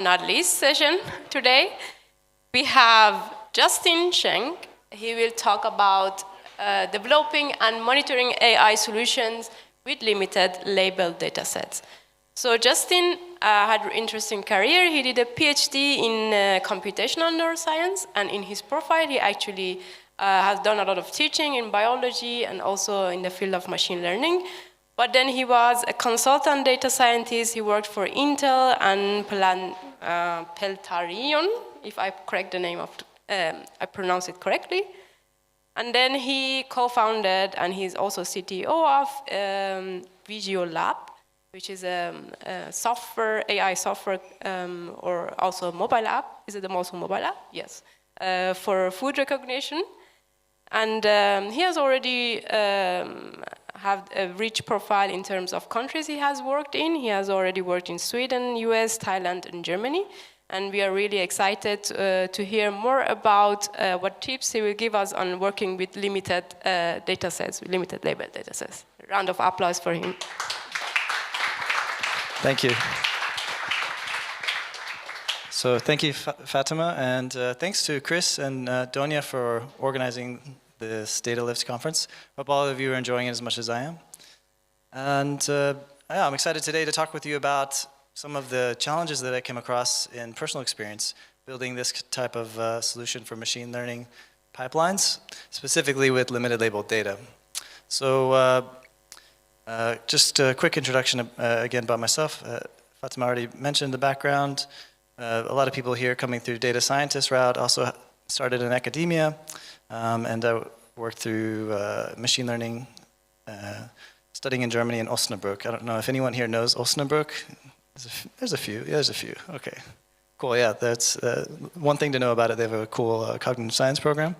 not least session today, we have Justin Shenk. He will talk about developing and monitoring AI solutions with limited labeled data sets. So Justin had an interesting career. He did a PhD in computational neuroscience, and in his profile, he actually has done a lot of teaching in biology and also in the field of machine learning. But then he was a consultant data scientist. He worked for Intel and Peltarion, if I correct the name of, I pronounce it correctly. And then he co-founded, and he's also CTO of VisioLab, which is a software, AI software, or also a mobile app. Is it also a mobile app? Yes, for food recognition. And he has already have a rich profile in terms of countries he has worked in. He has already worked in Sweden, US, Thailand, and Germany. And we are really excited to hear more about what tips he will give us on working with limited data sets, limited labeled data sets. A round of applause for him. Thank you. So thank you, Fatima, and thanks to Chris and Donia for organizing this Data Lifts conference. Hope all of you are enjoying it as much as I am. And yeah, I'm excited today to talk with you about some of the challenges that I came across in personal experience building this type of solution for machine learning pipelines, specifically with limited labeled data. So just a quick introduction again about myself. Fatima already mentioned the background. A lot of people here coming through data scientist route, also started in academia, and I worked through machine learning, studying in Germany in Osnabrück. I don't know if anyone here knows Osnabrück. There's a few. Yeah, there's a few. Okay, cool. Yeah, that's one thing to know about it. They have a cool cognitive science program.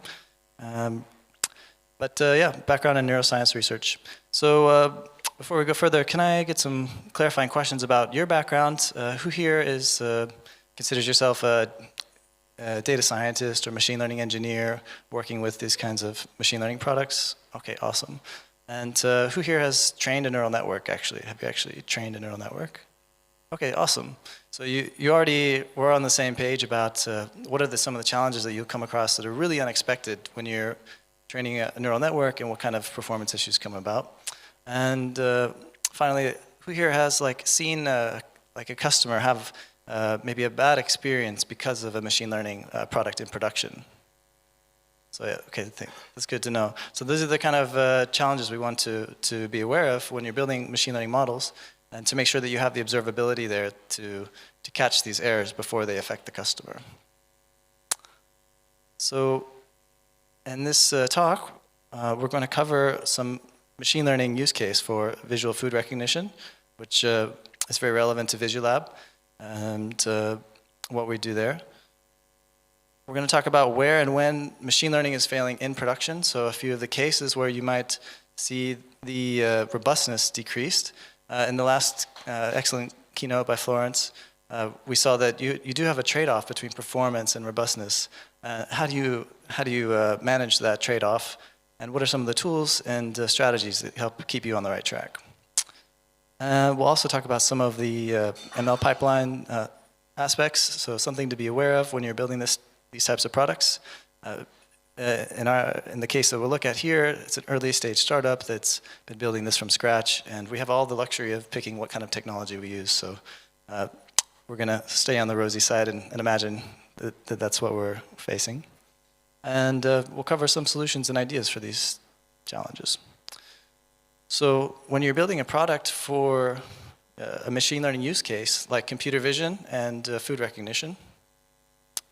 But yeah, background in neuroscience research. So before we go further, can I get some clarifying questions about your background? Who here is considers yourself a data scientist or machine learning engineer working with these kinds of machine learning products? Okay, awesome. And who here has trained a neural network, actually? Have you actually trained a neural network? Okay, awesome. So you already were on the same page about what are some of the challenges that you'll come across that are really unexpected when you're training a neural network and what kind of performance issues come about. And finally, who here has seen like a customer have maybe a bad experience because of a machine learning product in production? So yeah, okay, that's good to know. So those are the kind of challenges we want to be aware of when you're building machine learning models, and to make sure that you have the observability there to catch these errors before they affect the customer. So in this talk, we're going to cover some machine learning use case for visual food recognition, which is very relevant to VisioLab and what we do there. We're going to talk about where and when machine learning is failing in production, so a few of the cases where you might see the robustness decreased. In the last excellent keynote by Florence, we saw that you do have a trade-off between performance and robustness. How do you manage that trade-off, and what are some of the tools and strategies that help keep you on the right track? We'll also talk about some of the ML pipeline aspects, so something to be aware of when you're building these types of products. In the case that we'll look at here, it's an early stage startup that's been building this from scratch, and we have all the luxury of picking what kind of technology we use. So we're going to stay on the rosy side and imagine that that's what we're facing. And we'll cover some solutions and ideas for these challenges. So when you're building a product for a machine learning use case, like computer vision and food recognition,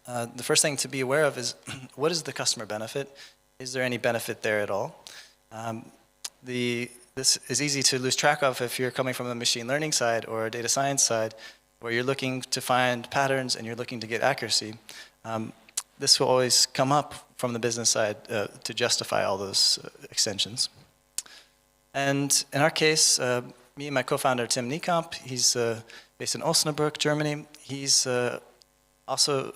the first thing to be aware of is what is the customer benefit? Is there any benefit there at all? This is easy to lose track of if you're coming from a machine learning side or a data science side, where you're looking to find patterns and you're looking to get accuracy. This will always come up from the business side to justify all those extensions. And in our case, me and my co-founder Tim Niekamp, he's based in Osnabrück, Germany. He's also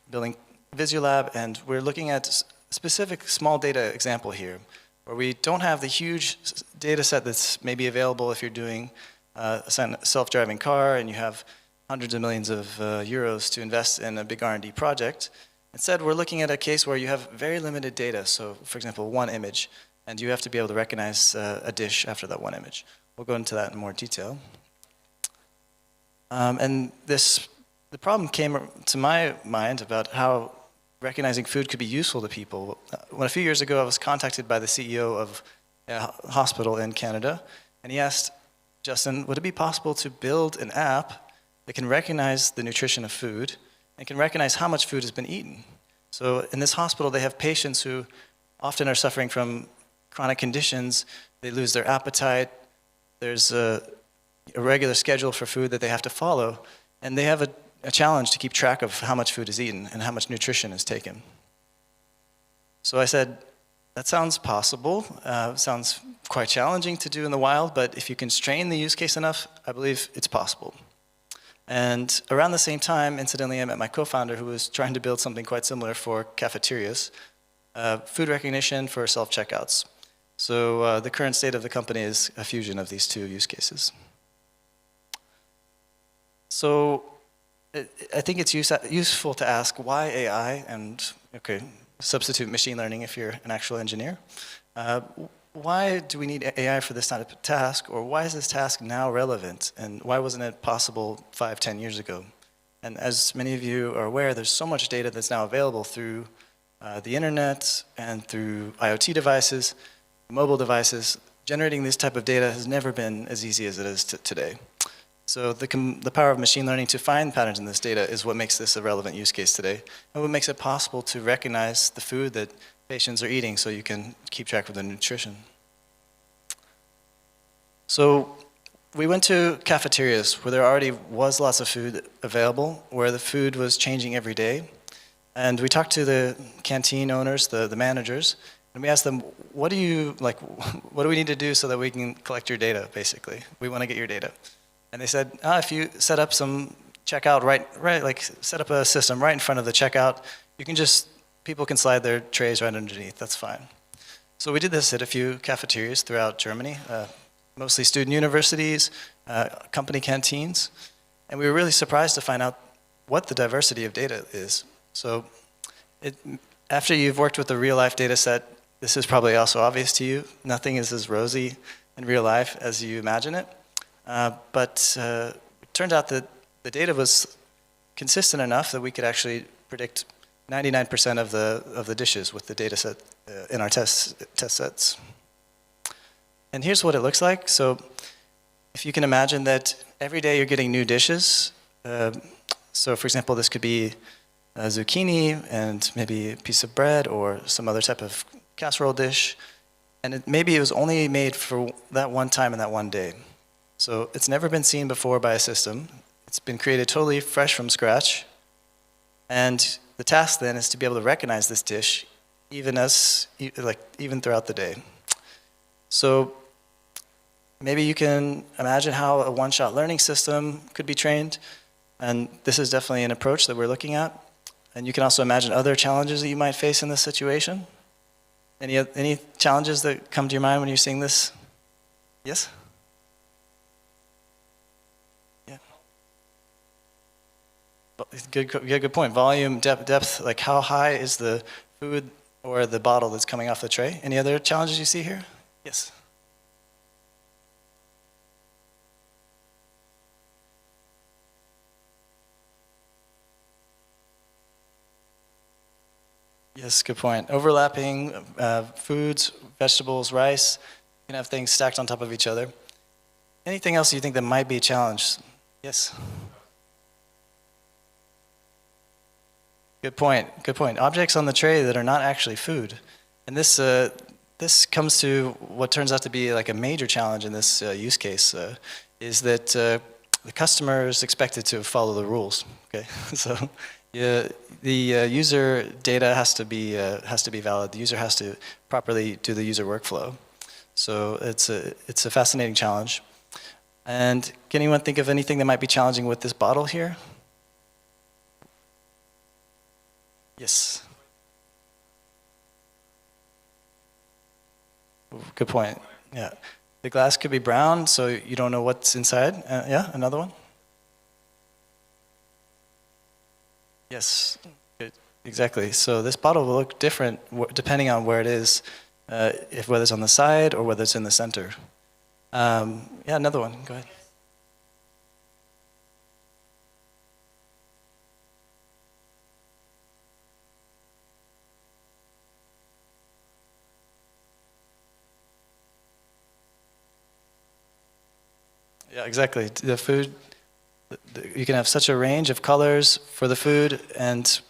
building VisioLab, and we're looking at a specific small data example here, where we don't have the huge data set that's maybe available if you're doing a self-driving car and you have hundreds of millions of euros to invest in a big R&D project. Instead, we're looking at a case where you have very limited data. So, for example, one image, and you have to be able to recognize a dish after that one image. We'll go into that in more detail. And the problem came to my mind about how recognizing food could be useful to people. When a few years ago, I was contacted by the CEO of a hospital in Canada, and he asked, Justin, would it be possible to build an app that can recognize the nutrition of food and can recognize how much food has been eaten? So in this hospital, they have patients who often are suffering from chronic conditions. They lose their appetite. There's a regular schedule for food that they have to follow, and they have a challenge to keep track of how much food is eaten and how much nutrition is taken. So I said, that sounds possible. Sounds quite challenging to do in the wild, but if you constrain the use case enough, I believe it's possible. And around the same time, incidentally, I met my co-founder who was trying to build something quite similar for cafeterias, food recognition for self-checkouts. So the current state of the company is a fusion of these two use cases. So I think it's useful to ask why AI and, okay, substitute machine learning if you're an actual engineer. Why do we need AI for this type of task, or why is this task now relevant, and why wasn't it possible 5, 10 years ago? And as many of you are aware, there's so much data that's now available through the internet and through IoT devices, mobile devices. Generating this type of data has never been as easy as it is today. So the power of machine learning to find patterns in this data is what makes this a relevant use case today, and what makes it possible to recognize the food that patients are eating so you can keep track of the nutrition. So we went to cafeterias where there already was lots of food available, where the food was changing every day. And we talked to the canteen owners, the managers, and we asked them, what do we need to do so that we can collect your data, basically? We want to get your data. And they said, if you set up some checkout like set up a system right in front of the checkout, people can slide their trays right underneath, that's fine. So we did this at a few cafeterias throughout Germany, mostly student universities, company canteens, and we were really surprised to find out what the diversity of data is. So after you've worked with a real-life data set, this is probably also obvious to you. Nothing is as rosy in real life as you imagine it. But it turned out that the data was consistent enough that we could actually predict 99% of the dishes with the data set in our test sets. And here's what it looks like. So if you can imagine that every day you're getting new dishes. So for example, this could be a zucchini and maybe a piece of bread or some other type of casserole dish. And maybe it was only made for that one time in that one day. So it's never been seen before by a system. It's been created totally fresh from scratch. And the task then is to be able to recognize this dish even throughout the day. So maybe you can imagine how a one-shot learning system could be trained. And this is definitely an approach that we're looking at. And you can also imagine other challenges that you might face in this situation. Any challenges that come to your mind when you're seeing this? Yes? Good point. Volume, depth, like how high is the food or the bottle that's coming off the tray? Any other challenges you see here? Yes. Yes, good point. Overlapping foods, vegetables, rice, you can have things stacked on top of each other. Anything else you think that might be a challenge? Yes. Good point. Good point. Objects on the tray that are not actually food, and this comes to what turns out to be like a major challenge in this use case, is that the customer is expected to follow the rules. Okay, so the user data has to be valid. The user has to properly do the user workflow. So it's a fascinating challenge. And can anyone think of anything that might be challenging with this bottle here? Yes. Good point. Yeah. The glass could be brown, so you don't know what's inside. Yeah, another one? Yes, exactly. So this bottle will look different depending on where it is, whether it's on the side or whether it's in the center. Yeah, another one, go ahead. Yeah, exactly. The food, you can have such a range of colors for the food, and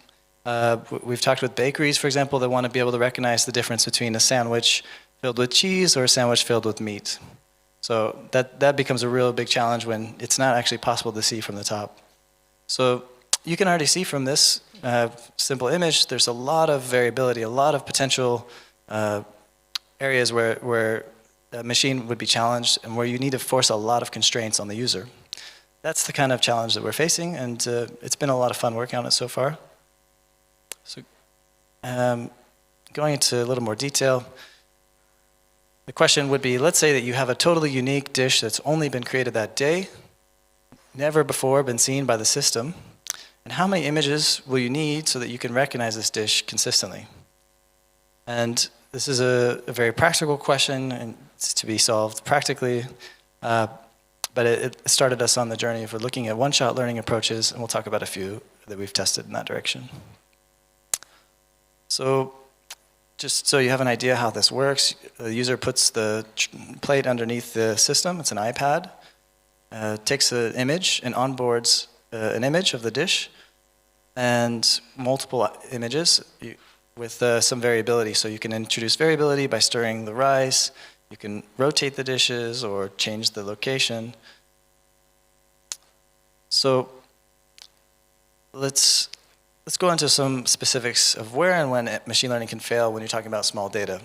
we've talked with bakeries, for example, that want to be able to recognize the difference between a sandwich filled with cheese or a sandwich filled with meat. So that becomes a real big challenge when it's not actually possible to see from the top. So you can already see from this simple image, there's a lot of variability, a lot of potential areas where a machine would be challenged and where you need to force a lot of constraints on the user. That's the kind of challenge that we're facing, and it's been a lot of fun working on it so far. So going into a little more detail, the question would be, let's say that you have a totally unique dish that's only been created that day, never before been seen by the system, and how many images will you need so that you can recognize this dish consistently? And this is a very practical question, and it's to be solved practically, but it started us on the journey of looking at one-shot learning approaches, and we'll talk about a few that we've tested in that direction. So just so you have an idea how this works, the user puts the plate underneath the system, it's an iPad, takes an image and onboards an image of the dish and multiple images with some variability. So you can introduce variability by stirring the rice, you can rotate the dishes or change the location. So let's go into some specifics of where and when machine learning can fail when you're talking about small data.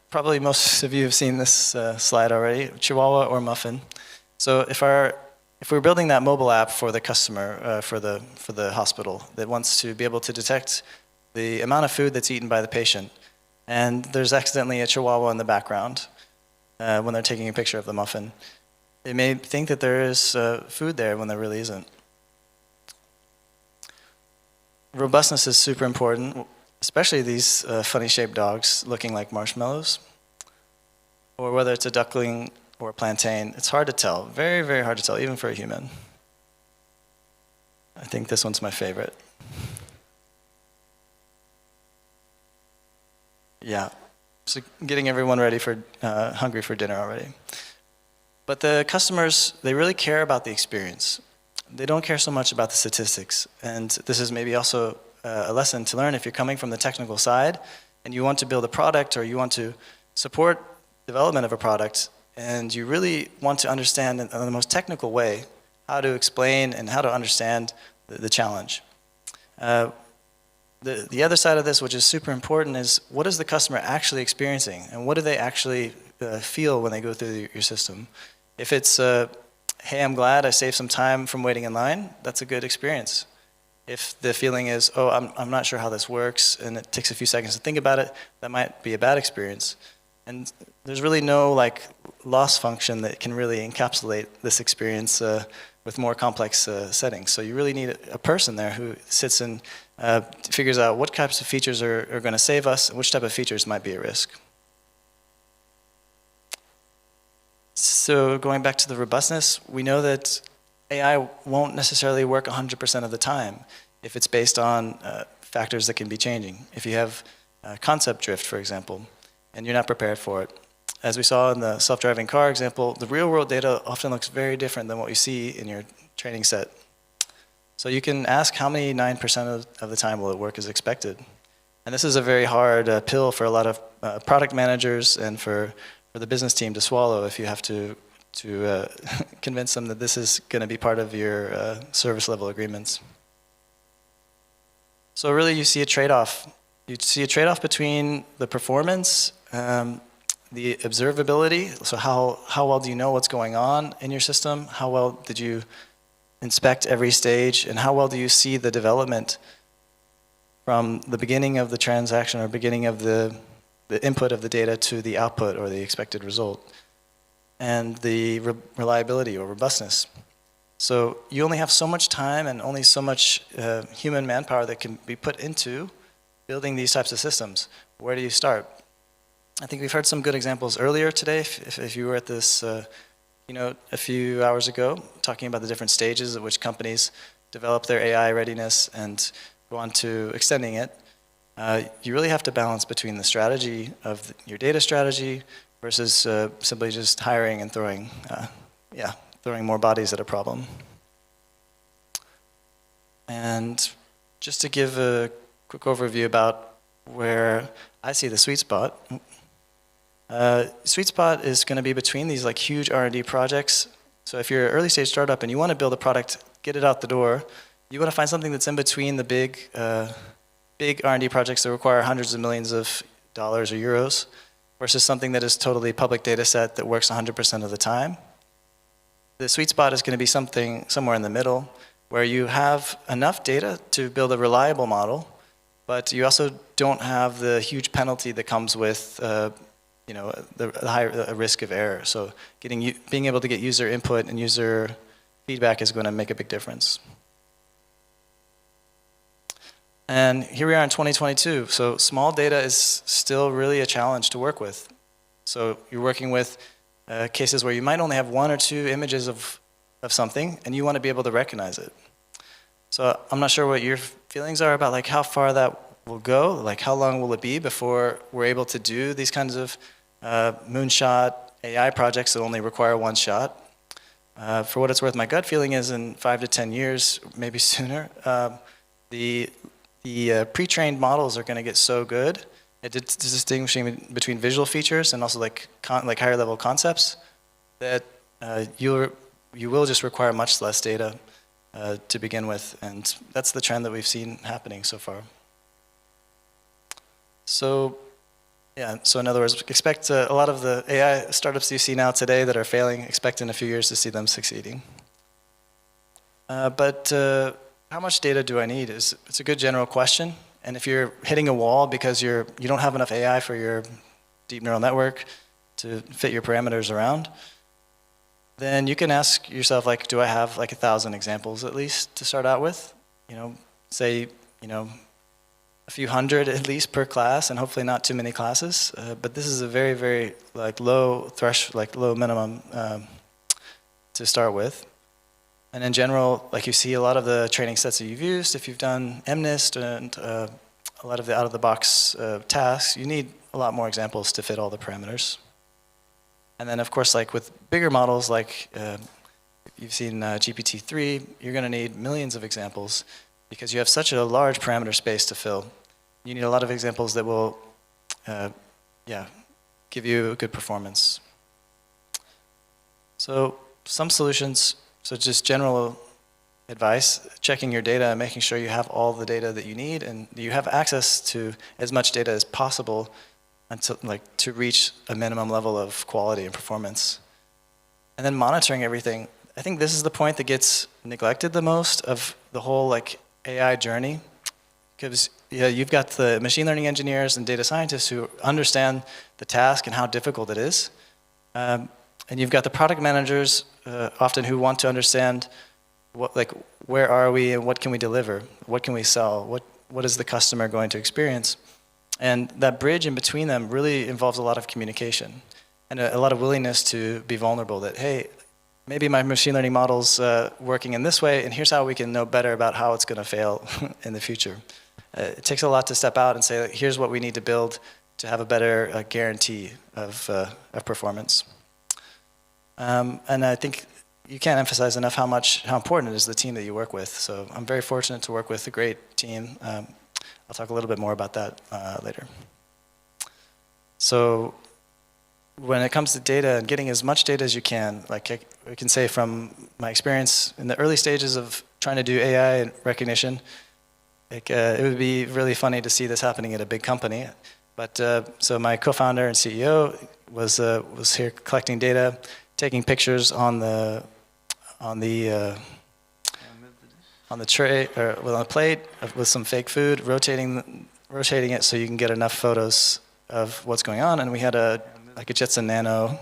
Probably most of you have seen this slide already, Chihuahua or muffin. So if we're building that mobile app for the customer, for the hospital that wants to be able to detect the amount of food that's eaten by the patient, and there's accidentally a Chihuahua in the background when they're taking a picture of the muffin, they may think that there is food there when there really isn't. Robustness is super important, especially these funny shaped dogs looking like marshmallows, or whether it's a duckling or a plantain. It's hard to tell, very, very hard to tell, even for a human. I think this one's my favorite. Yeah, so getting everyone ready for, hungry for dinner already. But the customers, they really care about the experience. They don't care so much about the statistics. And this is maybe also a lesson to learn if you're coming from the technical side and you want to build a product or you want to support development of a product and you really want to understand in the most technical way how to explain and how to understand the challenge. The other side of this, which is super important, is what is the customer actually experiencing and what do they actually feel when they go through your system? If it's, hey, I'm glad I saved some time from waiting in line, that's a good experience. If the feeling is, oh, I'm not sure how this works and it takes a few seconds to think about it, that might be a bad experience. And there's really no loss function that can really encapsulate this experience with more complex settings. So you really need a person there who sits and figures out what types of features are going to save us and which type of features might be at risk. So going back to the robustness, we know that AI won't necessarily work 100% of the time if it's based on factors that can be changing. If you have concept drift, for example, and you're not prepared for it. As we saw in the self-driving car example, the real-world data often looks very different than what you see in your training set. So you can ask how many 9% of the time will it work as expected. And this is a very hard pill for a lot of product managers and for the business team to swallow if you have to convince them that this is going to be part of your service level agreements. So really you see a trade-off. You see a trade-off between the performance, the observability, so how well do you know what's going on in your system? How well did you inspect every stage? And how well do you see the development from the beginning of the transaction or beginning of the input of the data to the output or the expected result? And the reliability or robustness. So you only have so much time and only so much human manpower that can be put into building these types of systems. Where do you start? I think we've heard some good examples earlier today, if you were at this keynote a few hours ago, talking about the different stages at which companies develop their AI readiness and go on to extending it. You really have to balance between the strategy of your data strategy versus simply just hiring and throwing more bodies at a problem. And just to give a quick overview about where I see the sweet spot. Sweet spot is going to be between these like huge R&D projects. So if you're an early stage startup and you want to build a product, get it out the door, you want to find something that's in between the big R&D projects that require hundreds of millions of dollars or euros versus something that is totally public data set that works 100% of the time. The sweet spot is going to be something somewhere in the middle where you have enough data to build a reliable model, but you also don't have the huge penalty that comes with the high risk of error. So being able to get user input and user feedback is going to make a big difference. And here we are in 2022. So small data is still really a challenge to work with. So you're working with cases where you might only have 1 or 2 images of something, and you want to be able to recognize it. So I'm not sure what your feelings are about like how far that will go, like how long will it be before we're able to do these kinds of moonshot AI projects that only require 1 shot. For what it's worth, my gut feeling is in 5 to 10 years, maybe sooner, the pre-trained models are going to get so good at distinguishing between visual features and also like higher level concepts that you will just require much less data to begin with, and that's the trend that we've seen happening so far. So in other words, expect a lot of the AI startups you see now today that are failing, expect in a few years to see them succeeding. But how much data do I need? It's a good general question. And if you're hitting a wall because you don't have enough AI for your deep neural network to fit your parameters around, then you can ask yourself, like, do I have like 1,000 examples at least to start out with? Say, a few hundred at least per class, and hopefully not too many classes. But this is a very, very low low minimum to start with. And in general, like you see a lot of the training sets that you've used, if you've done MNIST and a lot of the out-of-the-box tasks, you need a lot more examples to fit all the parameters. And then, of course, like with bigger models, like you've seen GPT-3, you're going to need millions of examples because you have such a large parameter space to fill. You need a lot of examples that will, give you good performance. So some solutions. So just general advice, checking your data and making sure you have all the data that you need and you have access to as much data as possible until, to reach a minimum level of quality and performance. And then monitoring everything. I think this is the point that gets neglected the most of the whole AI journey, because you've got the machine learning engineers and data scientists who understand the task and how difficult it is. And you've got the product managers often who want to understand where are we and what can we deliver, what can we sell, what is the customer going to experience. And that bridge in between them really involves a lot of communication and a lot of willingness to be vulnerable that, hey, maybe my machine learning model's working in this way, and here's how we can know better about how it's going to fail in the future. It takes a lot to step out and say, here's what we need to build to have a better guarantee of performance. And I think you can't emphasize enough how important it is the team that you work with. So I'm very fortunate to work with a great team. I'll talk a little bit more about that later. So when it comes to data and getting as much data as you can, I can say from my experience in the early stages of trying to do AI recognition, it would be really funny to see this happening at a big company. But so my co-founder and CEO was here collecting data, taking pictures on the tray or on a plate with some fake food, rotating it so you can get enough photos of what's going on. And we had a Jetson Nano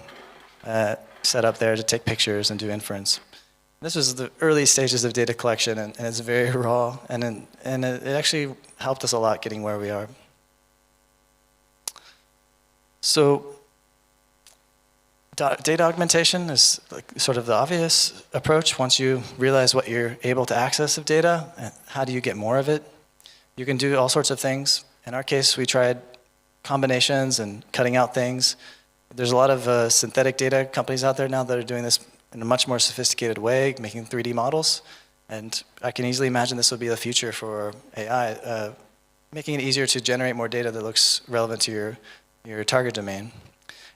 set up there to take pictures and do inference. This was the early stages of data collection, and it's very raw, and it actually helped us a lot getting where we are. So data augmentation is like sort of the obvious approach. Once you realize what you're able to access of data, how do you get more of it? You can do all sorts of things. In our case, we tried combinations and cutting out things. There's a lot of synthetic data companies out there now that are doing this in a much more sophisticated way, making 3D models. And I can easily imagine this will be the future for AI, making it easier to generate more data that looks relevant to your target domain.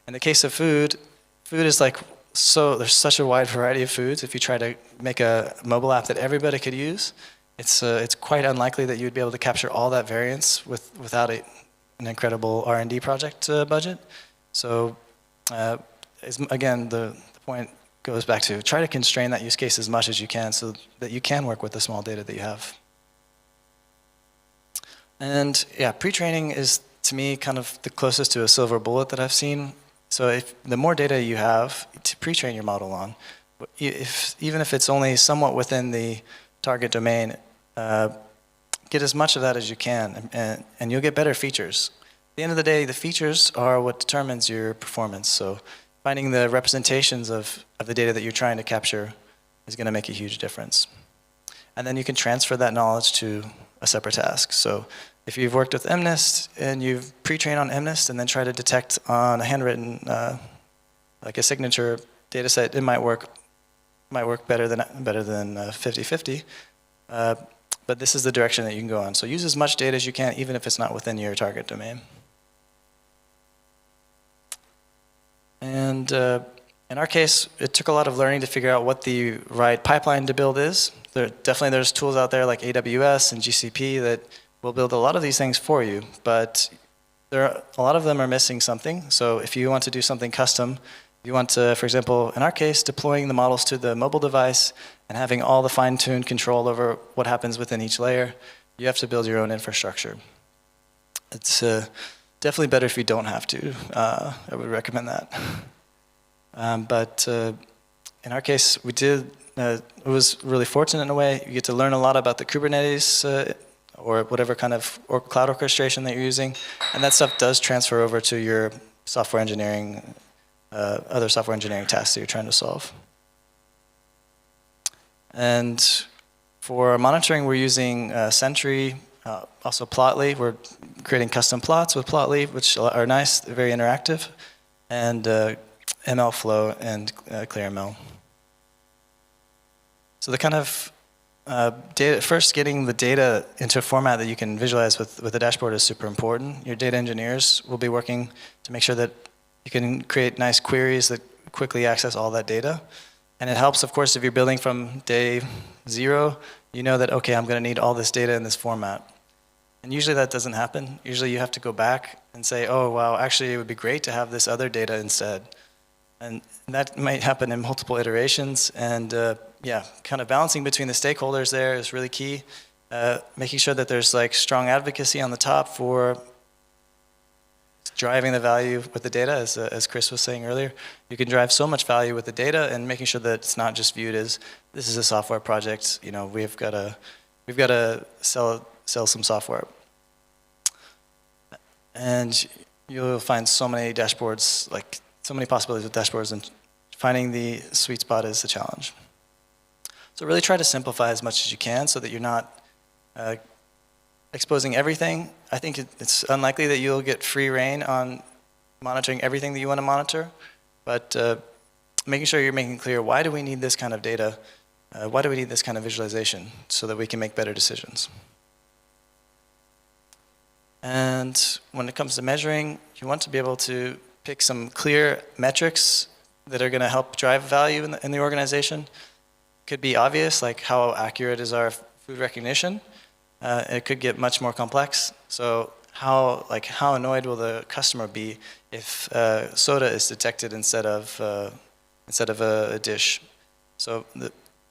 In the case of food is like, so there's such a wide variety of foods. If you try to make a mobile app that everybody could use, it's quite unlikely that you'd be able to capture all that variance without an incredible R&D project budget. So again, the point goes back to try to constrain that use case as much as you can so that you can work with the small data that you have. And yeah, pre-training is, to me, kind of the closest to a silver bullet that I've seen. So the more data you have to pre-train your model on, even if it's only somewhat within the target domain, get as much of that as you can, and you'll get better features. At the end of the day, the features are what determines your performance. So finding the representations of the data that you're trying to capture is going to make a huge difference. And then you can transfer that knowledge to a separate task. So if you've worked with MNIST and you've pre-trained on MNIST and then try to detect on a handwritten, like a signature data set, it might work better than 50-50. But this is the direction that you can go on. So use as much data as you can, even if it's not within your target domain. And in our case, it took a lot of learning to figure out what the right pipeline to build is. There's tools out there like AWS and GCP that will build a lot of these things for you, but a lot of them are missing something. So if you want to do something custom, you want to, for example, in our case, deploying the models to the mobile device and having all the fine-tuned control over what happens within each layer, you have to build your own infrastructure. It's definitely better if you don't have to. I would recommend that. But in our case, we did, it was really fortunate in a way. You get to learn a lot about the Kubernetes or whatever kind of cloud orchestration that you're using. And that stuff does transfer over to your software engineering, other software engineering tasks that you're trying to solve. And for monitoring, we're using Sentry, also Plotly. We're creating custom plots with Plotly, which are nice, they're very interactive, and MLflow and ClearML. So the kind of first getting the data into a format that you can visualize with the dashboard is super important. Your data engineers will be working to make sure that you can create nice queries that quickly access all that data. And it helps, of course, if you're building from day 0, you know that, okay, I'm going to need all this data in this format. And usually that doesn't happen. Usually you have to go back and say, oh, wow, actually it would be great to have this other data instead. And that might happen in multiple iterations. And yeah, kind of balancing between the stakeholders there is really key. Making sure that there's like strong advocacy on the top for driving the value with the data, as Chris was saying earlier. You can drive so much value with the data, and making sure that it's not just viewed as this is a software project. You know, we've got to sell some software. And you'll find so many dashboards, like so many possibilities with dashboards, and finding the sweet spot is the challenge. So really try to simplify as much as you can so that you're not exposing everything. I think it's unlikely that you'll get free reign on monitoring everything that you want to monitor, but making sure you're making clear, why do we need this kind of data? Why do we need this kind of visualization so that we can make better decisions? And when it comes to measuring, you want to be able to pick some clear metrics that are going to help drive value in the organization. It could be obvious, like how accurate is our food recognition. It could get much more complex. So how annoyed will the customer be if soda is detected instead of a dish? So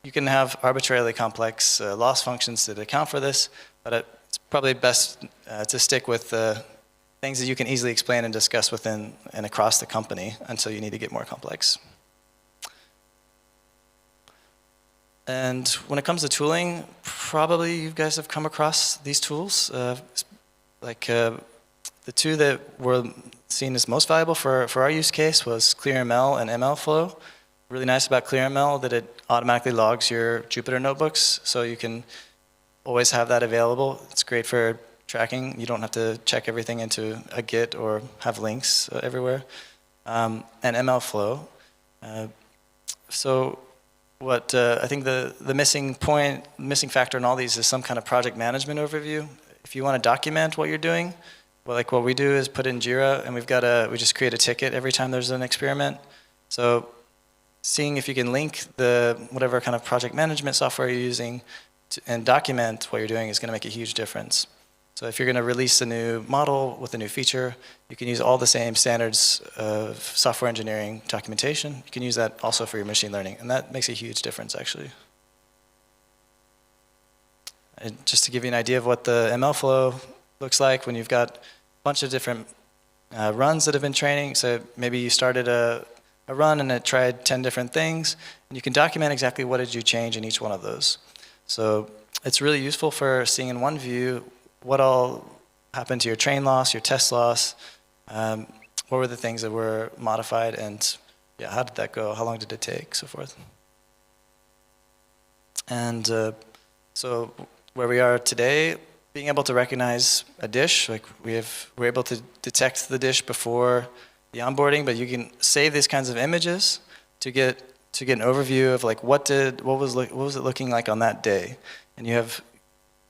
you can have arbitrarily complex loss functions that account for this, but it's probably best to stick with things that you can easily explain and discuss within and across the company until you need to get more complex. And when it comes to tooling, probably you guys have come across these tools. The two that were seen as most valuable for our use case was ClearML and MLflow. Really nice about ClearML that it automatically logs your Jupyter notebooks, so you can always have that available. It's great for tracking. You don't have to check everything into a Git or have links everywhere. And MLflow. So what I think the missing factor in all these is some kind of project management overview. If you want to document what you're doing, well, like what we do is put in Jira, and we just create a ticket every time there's an experiment. So seeing if you can link whatever kind of project management software you're using and document what you're doing is going to make a huge difference. So if you're going to release a new model with a new feature, you can use all the same standards of software engineering documentation. You can use that also for your machine learning, and that makes a huge difference, actually. And just to give you an idea of what the MLflow looks like when you've got a bunch of different runs that have been training. So maybe you started a run and it tried 10 different things, and you can document exactly what did you change in each one of those. So it's really useful for seeing in one view what all happened to your train loss, your test loss, what were the things that were modified, and yeah, how did that go, how long did it take, so forth. And so where we are today, being able to recognize a dish, like we're able to detect the dish before the onboarding, but you can save these kinds of images to get an overview of like what was it looking like on that day, and you have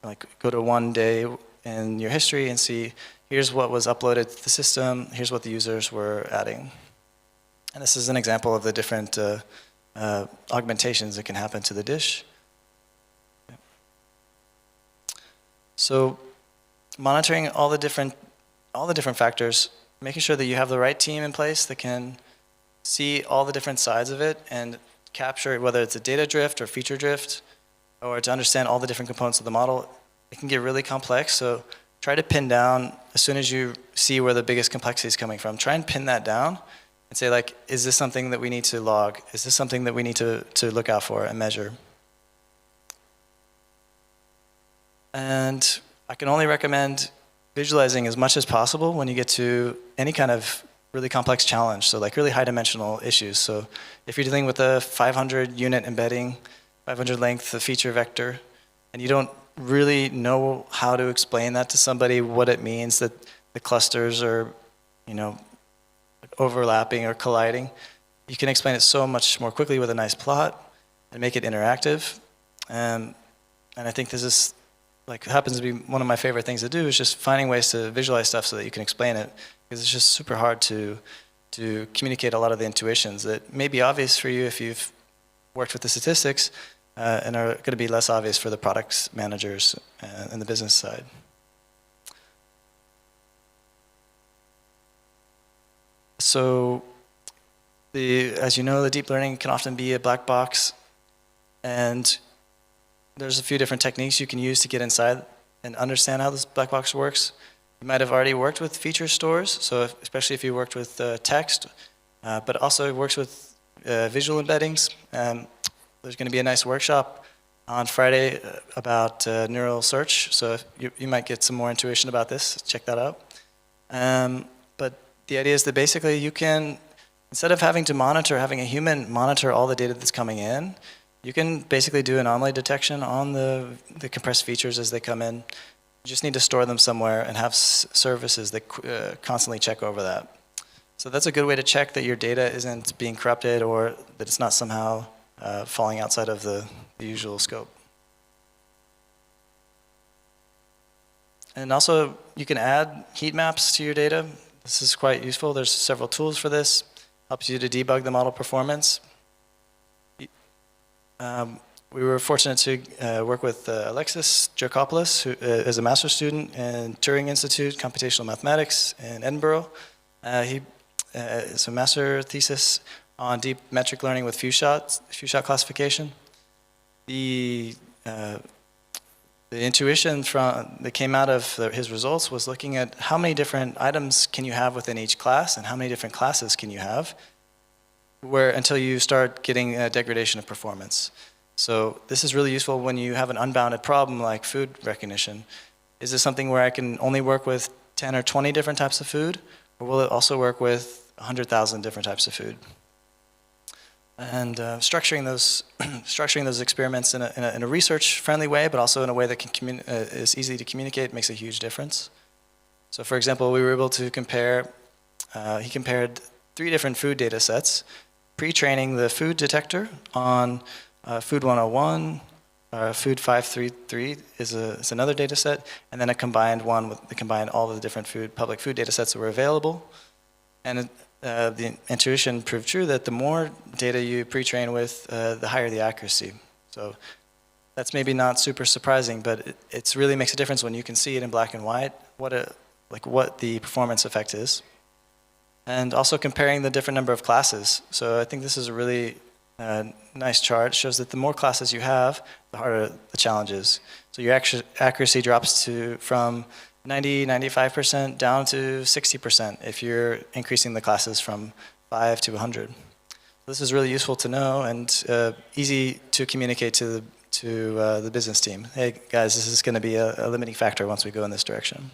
like go to one day in your history and see here's what was uploaded to the system, here's what the users were adding, and this is an example of the different augmentations that can happen to the dish. So monitoring all the different factors, making sure that you have the right team in place that can see all the different sides of it and capture whether it's a data drift or feature drift, or to understand all the different components of the model. It can get really complex, so try to pin down as soon as you see where the biggest complexity is coming from. Try and pin that down and say, like, is this something that we need to log? Is this something that we need to look out for and measure? And I can only recommend visualizing as much as possible when you get to any kind of really complex challenge, so like really high dimensional issues. So if you're dealing with a 500 unit embedding, 500 length feature vector, and you don't really know how to explain that to somebody, what it means that the clusters are, overlapping or colliding, you can explain it so much more quickly with a nice plot and make it interactive. And I think this is happens to be one of my favorite things to do, is just finding ways to visualize stuff so that you can explain it, because it's just super hard to communicate a lot of the intuitions that may be obvious for you if you've worked with the statistics, and are going to be less obvious for the products managers and the business side. So, as you know, the deep learning can often be a black box, and there's a few different techniques you can use to get inside and understand how this black box works. You might have already worked with feature stores, so especially if you worked with text, but also it works with visual embeddings. There's going to be a nice workshop on Friday about neural search, so you might get some more intuition about this. Check that out. But the idea is that basically you can, instead of having a human monitor all the data that's coming in, you can basically do anomaly detection on the compressed features as they come in. You just need to store them somewhere and have services that constantly check over that. So that's a good way to check that your data isn't being corrupted or that it's not somehow falling outside of the usual scope. And also, you can add heat maps to your data. This is quite useful. There's several tools for this. Helps you to debug the model performance. We were fortunate to work with Alexis Georgopoulos, who is a master's student in Turing Institute, Computational Mathematics in Edinburgh. It's a master thesis on deep metric learning with few-shot classification. The intuition that came out of his results was looking at how many different items can you have within each class and how many different classes can you have, until you start getting a degradation of performance. So this is really useful when you have an unbounded problem like food recognition. Is this something where I can only work with 10 or 20 different types of food, or will it also work with 100,000 different types of food? And structuring those experiments in a research-friendly way, but also in a way that is easy to communicate, makes a huge difference. So for example, we were able to compare, he compared 3 different food data sets, pre-training the food detector on Food 101, Food 533 is another data set, and then a combined one that combined all of the different public food data sets that were available. And the intuition proved true that the more data you pre-train with, the higher the accuracy. So that's maybe not super surprising, but it really makes a difference when you can see it in black and white, what the performance effect is. And also comparing the different number of classes. So I think this is a really nice chart. It shows that the more classes you have, the harder the challenge is. So your accuracy drops from 95% down to 60% if you're increasing the classes from 5 to 100. This is really useful to know and easy to communicate to the business team. Hey guys, this is going to be a limiting factor once we go in this direction.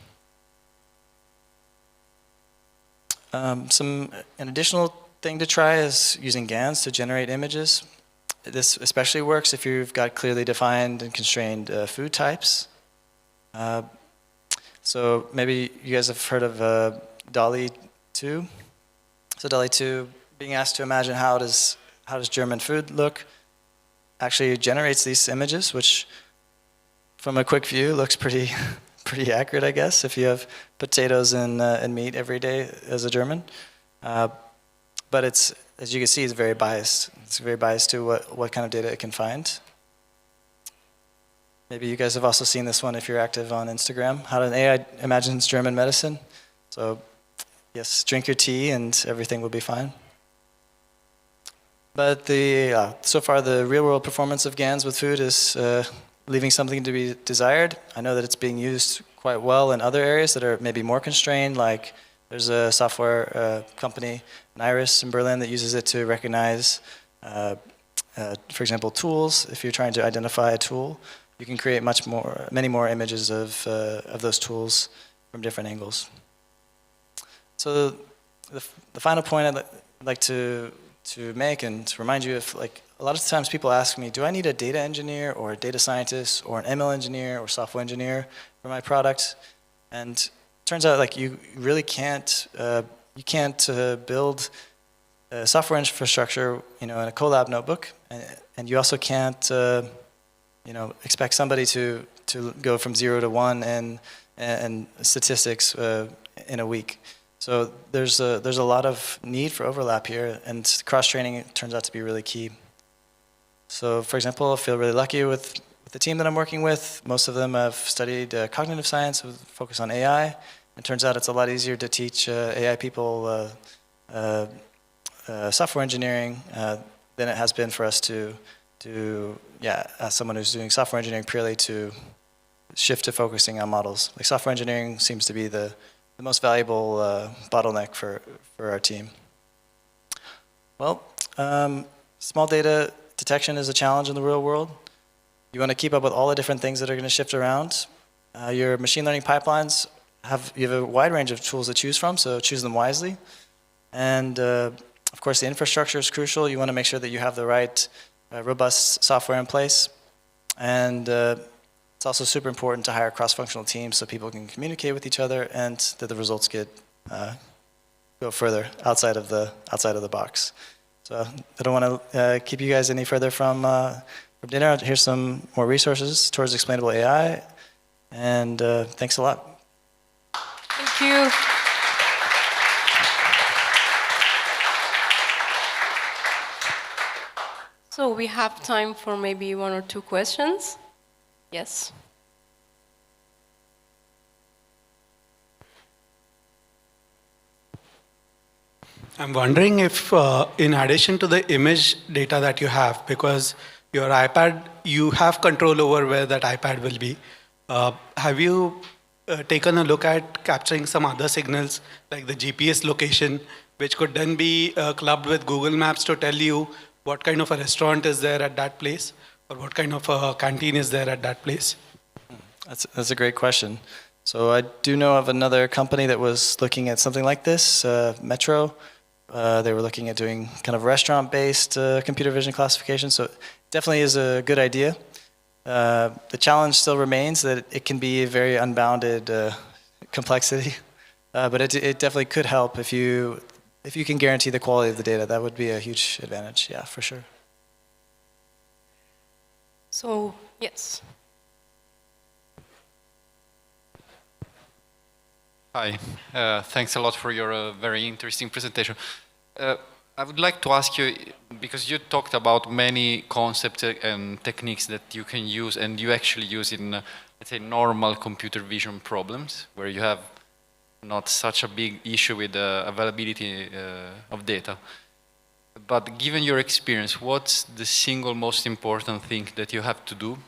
An additional thing to try is using GANs to generate images. This especially works if you've got clearly defined and constrained food types. So maybe you guys have heard of DALL-E 2. So DALL-E 2, being asked to imagine how does German food look, actually generates these images, which from a quick view looks pretty accurate, I guess, if you have potatoes and meat every day as a German. But it's, as you can see, it's very biased. It's very biased to what kind of data it can find. Maybe you guys have also seen this one if you're active on Instagram. How an AI imagines German medicine. So yes, drink your tea and everything will be fine. But so far the real-world performance of GANs with food is leaving something to be desired. I know that it's being used quite well in other areas that are maybe more constrained, like there's a software company, Iris in Berlin, that uses it to recognize, for example, tools. If you're trying to identify a tool, you can create many more images of those tools from different angles. So the final point I'd like to make and to remind you of, like, a lot of times people ask me, do I need a data engineer or a data scientist or an ML engineer or software engineer for my product? And it turns out, like, you really can't build a software infrastructure, in a Colab notebook, and you also can't expect somebody to go from 0 to 1 and statistics in a week. So there's a lot of need for overlap here, and cross-training turns out to be really key. So for example, I feel really lucky with the team that I'm working with. Most of them have studied cognitive science with focus on AI. It turns out it's a lot easier to teach AI people software engineering than it has been for us to ask someone who's doing software engineering purely to shift to focusing on models. Like, software engineering seems to be the most valuable bottleneck for our team. Well, small data detection is a challenge in the real world. You want to keep up with all the different things that are going to shift around. Your machine learning pipelines you have a wide range of tools to choose from, so choose them wisely. And of course, the infrastructure is crucial. You want to make sure that you have the right robust software in place. And it's also super important to hire cross-functional teams so people can communicate with each other and that the results go further outside of the box. So I don't want to keep you guys any further from dinner. Here's some more resources towards explainable AI, and thanks a lot. Thank you. So we have time for maybe 1 or 2 questions. Yes. I'm wondering if, in addition to the image data that you have, because your iPad, you have control over where that iPad will be, have you taken a look at capturing some other signals, like the GPS location, which could then be clubbed with Google Maps to tell you what kind of a restaurant is there at that place? Or what kind of a canteen is there at that place? That's a great question. So I do know of another company that was looking at something like this, Metro. They were looking at doing kind of restaurant-based computer vision classification, so it definitely is a good idea. The challenge still remains that it can be a very unbounded complexity, but it definitely could help if you can guarantee the quality of the data. That would be a huge advantage, yeah, for sure. So, yes. Hi, thanks a lot for your very interesting presentation. I would like to ask you, because you talked about many concepts and techniques that you can use and you actually use in, let's say, normal computer vision problems, where you have not such a big issue with the availability of data. But given your experience, what's the single most important thing that you have to do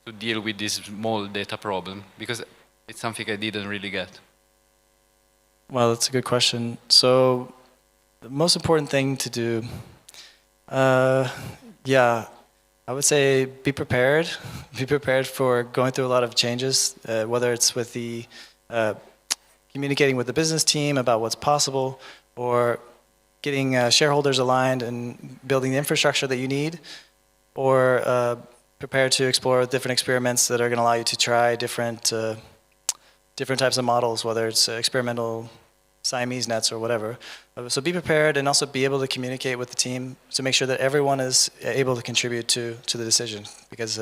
to deal with this small data problem? Because it's something I didn't really get. Well, that's a good question. So the most important thing to do, yeah, I would say be prepared. Be prepared for going through a lot of changes, whether it's with the communicating with the business team about what's possible, or getting shareholders aligned and building the infrastructure that you need, or prepare to explore different experiments that are going to allow you to try different types of models, whether it's experimental Siamese nets or whatever. So be prepared and also be able to communicate with the team to make sure that everyone is able to contribute to the decision, because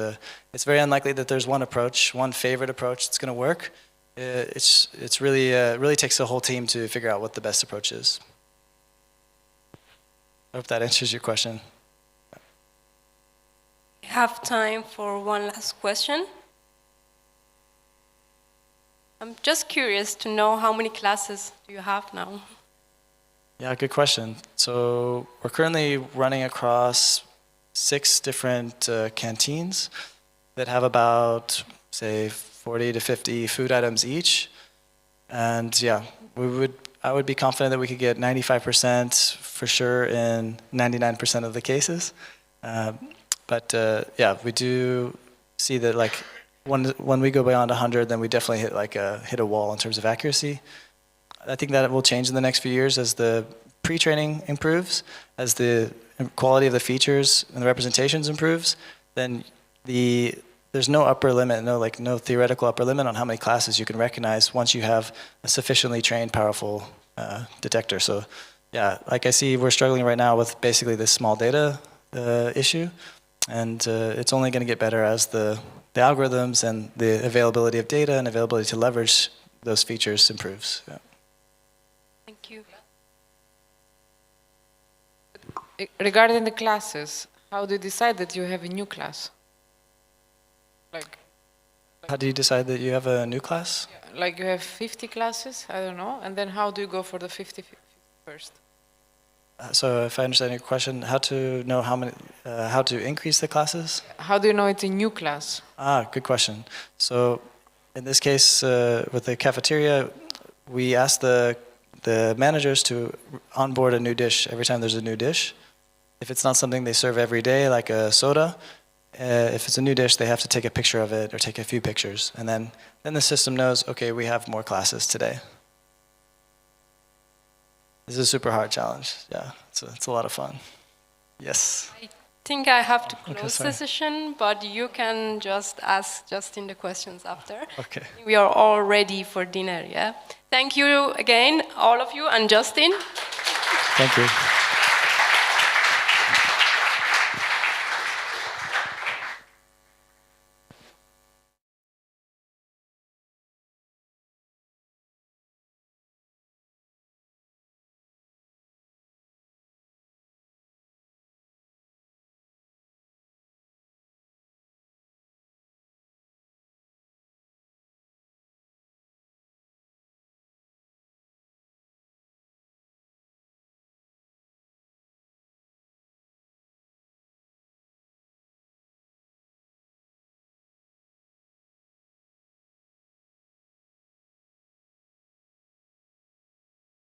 it's very unlikely that there's one approach, one favorite approach that's going to work. It's really takes the whole team to figure out what the best approach is. I hope that answers your question. We have time for one last question. I'm just curious to know how many classes do you have now? Yeah, good question. So we're currently running across 6 different canteens that have about, say, 40 to 50 food items each. And yeah, I would be confident that we could get 95% for sure in 99% of the cases. But yeah, we do see that like when we go beyond 100, then we definitely hit a wall in terms of accuracy. I think that will change in the next few years as the pre-training improves, as the quality of the features and the representations improves. Then there's no upper limit, no theoretical upper limit on how many classes you can recognize once you have a sufficiently trained, powerful detector. So yeah, like I see, we're struggling right now with basically this small data issue, and it's only going to get better as the algorithms and the availability of data and availability to leverage those features improves. Yeah. Thank you. Regarding the classes, how do you decide that you have a new class? How do you decide that you have a new class? Like you have 50 classes, I don't know, and then how do you go for the 51st? So if I understand your question, how to know how to increase the classes? How do you know it's a new class? Good question. So in this case, with the cafeteria, we ask the managers to onboard a new dish every time there's a new dish. If it's not something they serve every day, like a soda, if it's a new dish, they have to take a picture of it or take a few pictures. And then the system knows, okay, we have more classes today. This is a super hard challenge. Yeah, it's a lot of fun. Yes. I think I have to close Okay, the session, but you can just ask Justin the questions after. Okay. We are all ready for dinner, yeah? Thank you again, all of you, and Justin. Thank you.